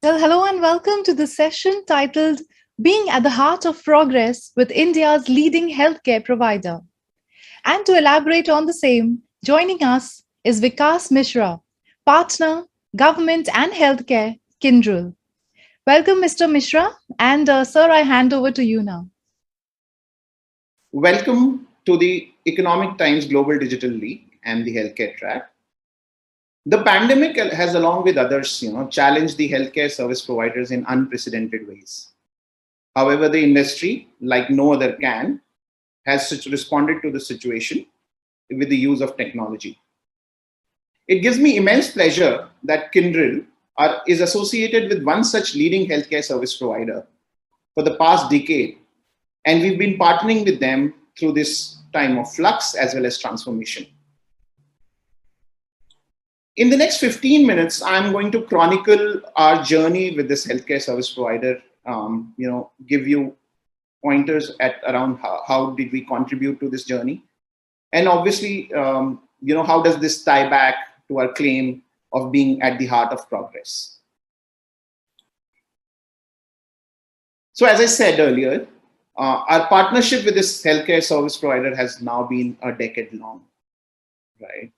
Well, hello and welcome to the session titled Being at the Heart of Progress with India's Leading Healthcare Provider. And to elaborate on the same, joining us is Vikas Mishra, Partner, Government and Healthcare, Kyndryl. Welcome, Mr. Mishra, and sir, I hand over to you now. Welcome to the Economic Times Global Digital League and the healthcare track. The pandemic has, along with others, challenged the healthcare service providers in unprecedented ways. However, the industry, like no other can, has responded to the situation with the use of technology. It gives me immense pleasure that Kyndryl is associated with one such leading healthcare service provider for the past decade, and we've been partnering with them through this time of flux as well as transformation. In the next 15 minutes, I'm going to chronicle our journey with this healthcare service provider, give you pointers at around how did we contribute to this journey. And obviously, how does this tie back to our claim of being at the heart of progress? So as I said earlier, our partnership with this healthcare service provider has now been a decade long, right?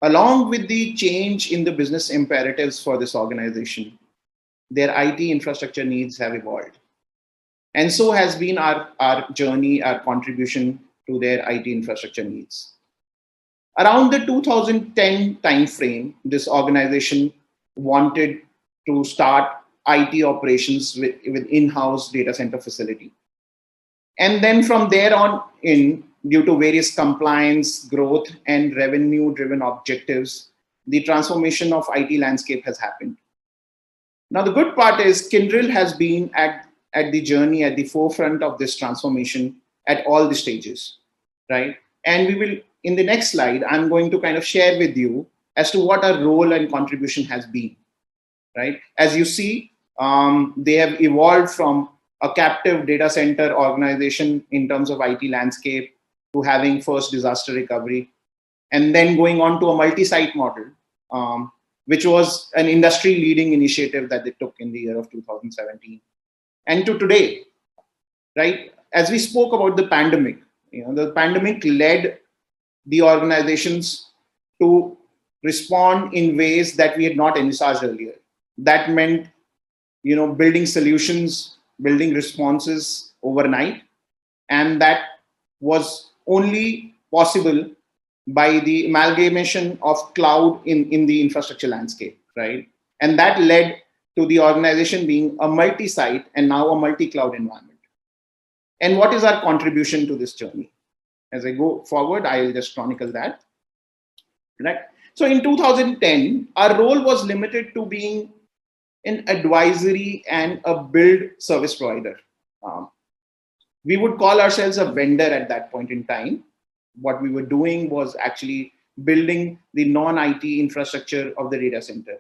Along with the change in the business imperatives for this organization, their IT infrastructure needs have evolved. And so has been our journey, our contribution to their IT infrastructure needs. Around the 2010 timeframe, this organization wanted to start IT operations with in-house data center facility. And then from there on in, due to various compliance, growth, and revenue-driven objectives, the transformation of IT landscape has happened. Now, the good part is Kyndryl has been at the journey, at the forefront of this transformation at all the stages, right? And we will, in the next slide, I'm going to kind of share with you as to what our role and contribution has been, right? As you see, they have evolved from a captive data center organization in terms of IT landscape to having first disaster recovery, and then going on to a multi-site model, which was an industry-leading initiative that they took in the year of 2017. And to today, right, as we spoke about the pandemic, the pandemic led the organizations to respond in ways that we had not envisaged earlier. That meant, building solutions, building responses overnight, and that was only possible by the amalgamation of cloud in the infrastructure landscape, right? And that led to the organization being a multi-site and now a multi-cloud environment. And what is our contribution to this journey? As I go forward, I'll just chronicle that, right? So in 2010, our role was limited to being an advisory and a build service provider. We would call ourselves a vendor at that point in time. What we were doing was actually building the non-IT infrastructure of the data center.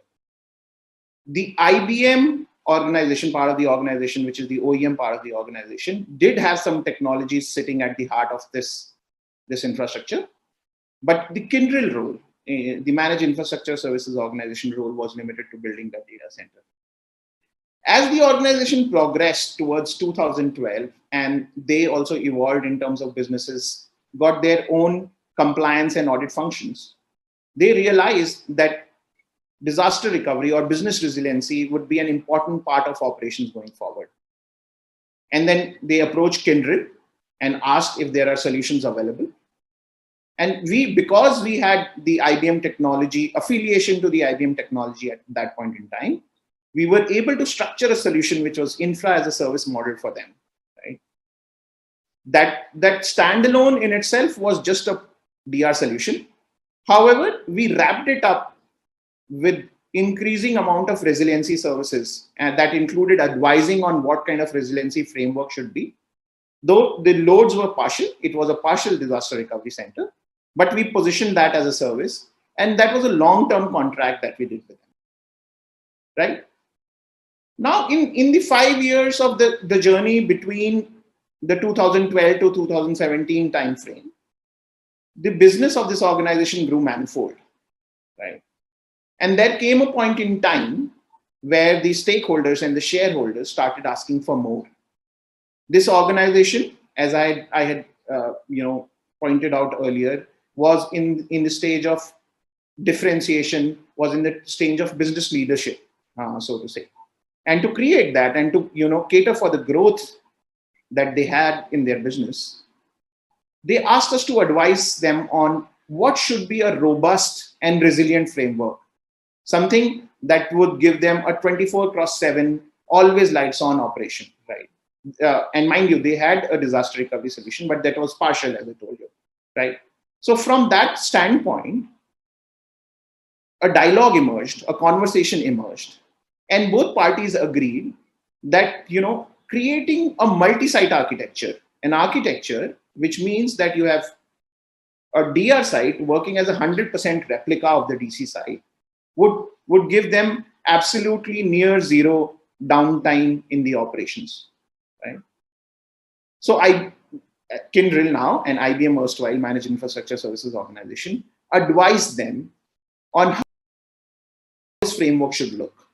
The IBM organization, part of the organization, which is the OEM part of the organization, did have some technologies sitting at the heart of this infrastructure. But the Kyndryl role, the Managed Infrastructure Services Organization role, was limited to building that data center. As the organization progressed towards 2012, and they also evolved in terms of businesses, got their own compliance and audit functions, they realized that disaster recovery or business resiliency would be an important part of operations going forward. And then they approached Kyndryl and asked if there are solutions available. And because we had the IBM technology, affiliation to the IBM technology at that point in time, we were able to structure a solution which was infra as a service model for them, right? That standalone in itself was just a DR solution. However, we wrapped it up with increasing amount of resiliency services, and that included advising on what kind of resiliency framework should be. Though the loads were partial, it was a partial disaster recovery center, but we positioned that as a service, and that was a long-term contract that we did with them, right? Now, in the 5 years of the journey between the 2012 to 2017 timeframe, the business of this organization grew manifold, right? And there came a point in time where the stakeholders and the shareholders started asking for more. This organization, as I had pointed out earlier, was in the stage of differentiation, was in the stage of business leadership, so to say. And to create that and to cater for the growth that they had in their business, they asked us to advise them on what should be a robust and resilient framework, something that would give them a 24/7 always lights on operation, right? And mind you, they had a disaster recovery solution, but that was partial, as I told you, right? So from that standpoint, a dialogue emerged, a conversation emerged, and both parties agreed that creating a multi-site architecture, an architecture which means that you have a DR site working as a 100% replica of the DC site would give them absolutely near zero downtime in the operations, right? So Kyndryl now, an IBM erstwhile managed infrastructure services organization, advised them on how this framework should look,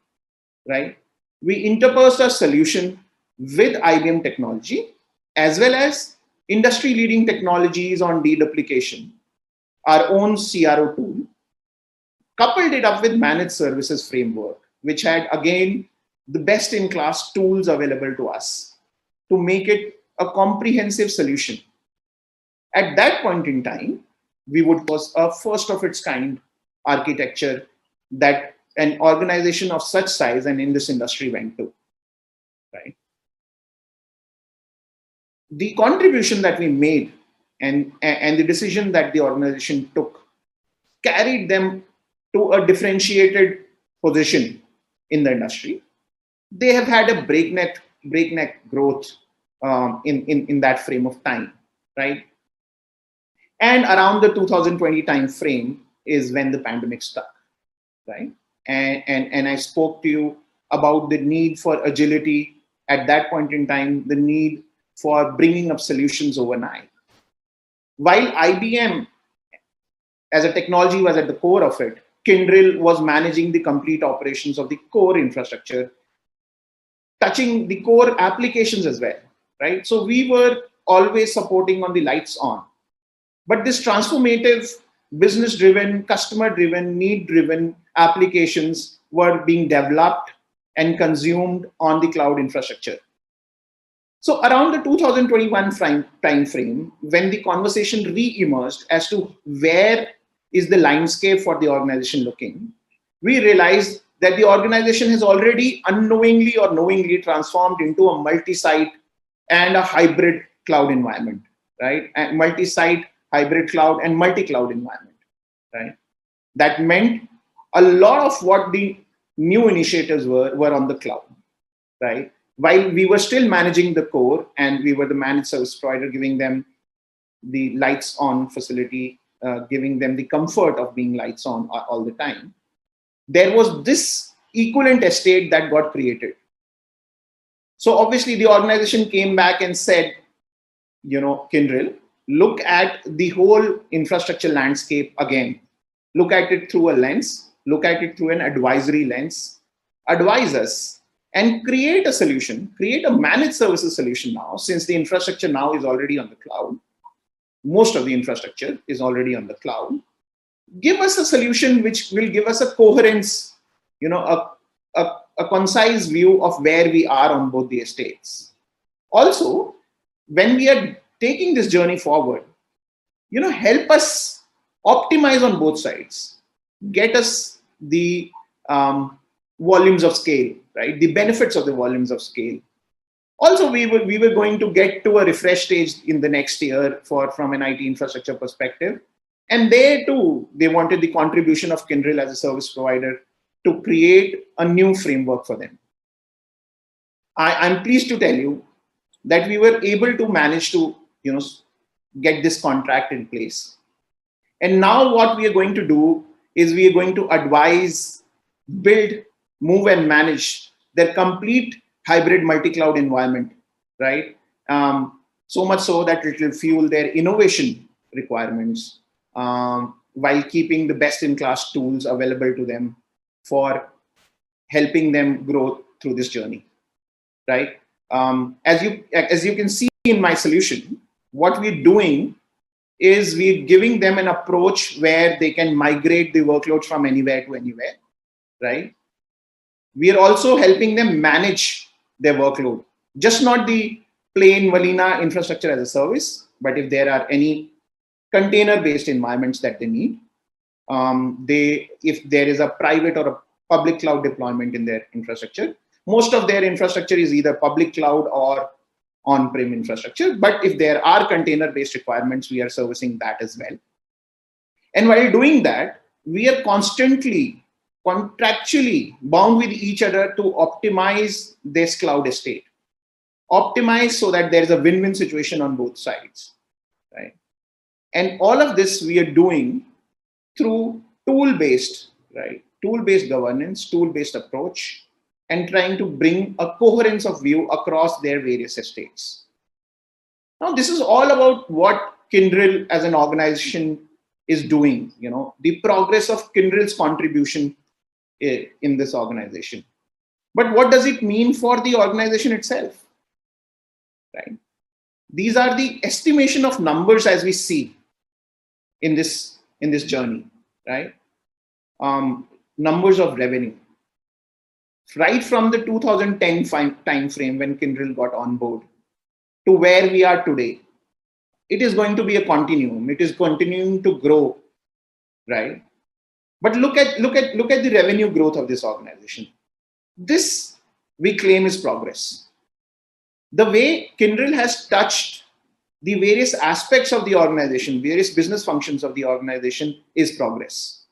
right? We interposed a solution with IBM technology as well as industry leading technologies on deduplication, our own CRO tool, coupled it up with managed services framework, which had again the best in class tools available to us to make it a comprehensive solution. At that point in time, we would was a first of its kind architecture that an organization of such size and in this industry went to, right? The contribution that we made and the decision that the organization took carried them to a differentiated position in the industry. They have had a breakneck growth in that frame of time, right? And around the 2020 time frame is when the pandemic struck, right? And I spoke to you about the need for agility at that point in time, the need for bringing up solutions overnight. While IBM as a technology was at the core of it, Kyndryl was managing the complete operations of the core infrastructure, touching the core applications as well, right? So we were always supporting on the lights on. But this transformative, business-driven, customer-driven, need-driven applications were being developed and consumed on the cloud infrastructure. So around the 2021 time frame, when the conversation re-emerged as to where is the landscape for the organization looking, we realized that the organization has already unknowingly or knowingly transformed into a multi-site and a hybrid cloud environment, right? And multi-site, hybrid cloud, and multi-cloud environment, right? That meant a lot of what the new initiatives were on the cloud, right? While we were still managing the core and we were the managed service provider, giving them the lights on facility, giving them the comfort of being lights on all the time, there was this equivalent estate that got created. So obviously the organization came back and said, Kyndryl, look at the whole infrastructure landscape again. Look at it through a lens, look at it through an advisory lens, advise us and create a solution, create a managed services solution now, since the infrastructure now is already on the cloud. Most of the infrastructure is already on the cloud. Give us a solution which will give us a coherence, a concise view of where we are on both the estates. Also, when we are taking this journey forward, help us optimize on both sides, get us the volumes of scale, right? The benefits of the volumes of scale. Also, we were going to get to a refresh stage in the next year from an IT infrastructure perspective. And they too, they wanted the contribution of Kyndryl as a service provider to create a new framework for them. I'm pleased to tell you that we were able to manage to, get this contract in place. And now what we are going to do is we are going to advise, build, move and manage their complete hybrid multi-cloud environment, right? So much so that it will fuel their innovation requirements while keeping the best-in-class tools available to them for helping them grow through this journey, right? As you can see in my solution, what we're doing is we're giving them an approach where they can migrate the workloads from anywhere to anywhere, right? We are also helping them manage their workload, just not the plain vanilla infrastructure as a service, but if there are any container-based environments that they need, if there is a private or a public cloud deployment in their infrastructure, most of their infrastructure is either public cloud or on-prem infrastructure. But if there are container-based requirements, we are servicing that as well. And while doing that, we are constantly contractually bound with each other to optimize this cloud estate. Optimize so that there is a win-win situation on both sides, right? And all of this we are doing through tool-based, right? Tool-based governance, tool-based approach, and trying to bring a coherence of view across their various estates. Now, this is all about what Kyndryl as an organization is doing, the progress of Kyndryl's contribution in this organization. But what does it mean for the organization itself, right? These are the estimation of numbers as we see in this journey, right? Numbers of revenue. Right from the 2010 time frame when Kyndryl got on board to where we are today, it is going to be a continuum. It is continuing to grow, right? But look at the revenue growth of this organization. This we claim is progress. The way Kyndryl has touched the various aspects of the organization, various business functions of the organization is progress.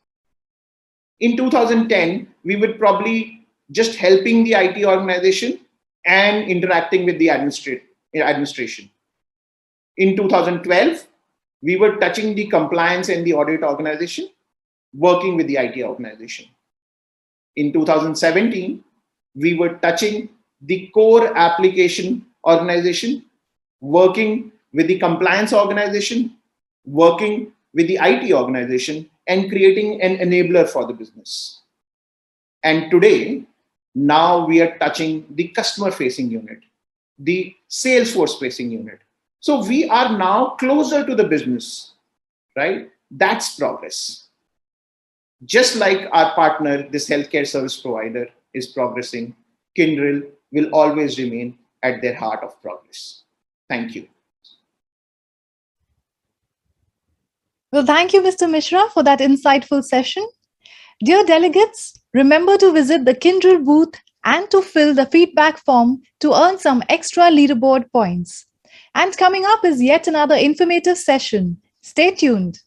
In 2010, we would probably just helping the IT organization and interacting with the administration. In 2012, we were touching the compliance and the audit organization, working with the IT organization. In 2017, we were touching the core application organization, working with the compliance organization, working with the IT organization, and creating an enabler for the business. And today, now we are touching the customer facing unit, the Salesforce facing unit. So we are now closer to the business, right? That's progress. Just like our partner, this healthcare service provider is progressing, Kyndryl will always remain at their heart of progress. Thank you. Well, thank you, Mr. Mishra, for that insightful session. Dear delegates, remember to visit the Kyndryl booth and to fill the feedback form to earn some extra leaderboard points. And coming up is yet another informative session. Stay tuned.